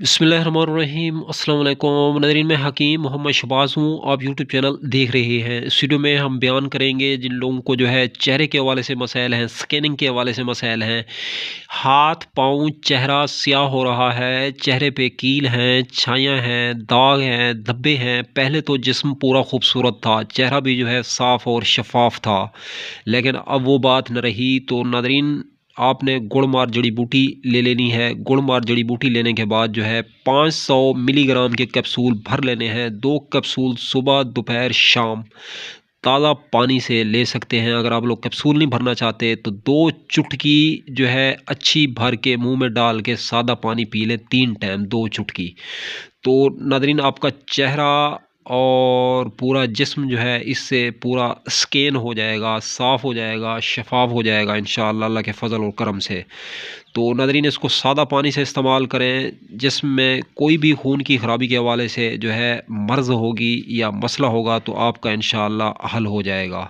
बिस्मिल्लाहिर्रहमानिर्रहीम अस्सलाम वालेकुम नाज़रीन। मैं हकीम मोहम्मद शहबाज़ हूँ। आप यूट्यूब चैनल देख रहे हैं। इस वीडियो में हम बयान करेंगे जिन लोगों को जो है चेहरे के हवाले से मसाइल हैं, स्किनिंग के हवाले से मसाइल हैं, हाथ पाँव चेहरा स्याह हो रहा है, चेहरे पे कील हैं, छाइयाँ हैं, दाग हैं, धब्बे हैं। पहले तो जिस्म पूरा खूबसूरत था, चेहरा भी जो है साफ़ और शफ़ाफ था, लेकिन अब वो बात न रही। तो नाज़रीन, आपने गुड़मार जड़ी बूटी ले लेनी है। गुड़मार जड़ी बूटी लेने के बाद जो है 500 मिलीग्राम के कैप्सूल भर लेने हैं। 2 कैप्सूल सुबह, दोपहर, शाम ताज़ा पानी से ले सकते हैं। अगर आप लोग कैप्सूल नहीं भरना चाहते तो 2 चुटकी जो है अच्छी भर के मुँह में डाल के सादा पानी पी लें 3 टाइम, 2 चुटकी। तो नाज़रीन, आपका चेहरा और पूरा जिस्म जो है इससे पूरा स्किन हो जाएगा, साफ़ हो जाएगा, शफ़ाफ़ हो जाएगा इंशाअल्लाह अल्लाह के फ़ज़ल और करम से। तो नाज़रीन, इसको सादा पानी से इस्तेमाल करें। जिस्म में कोई भी खून की ख़राबी के हवाले से जो है मर्ज़ होगी या मसला होगा तो आपका इंशाअल्लाह हल हो जाएगा।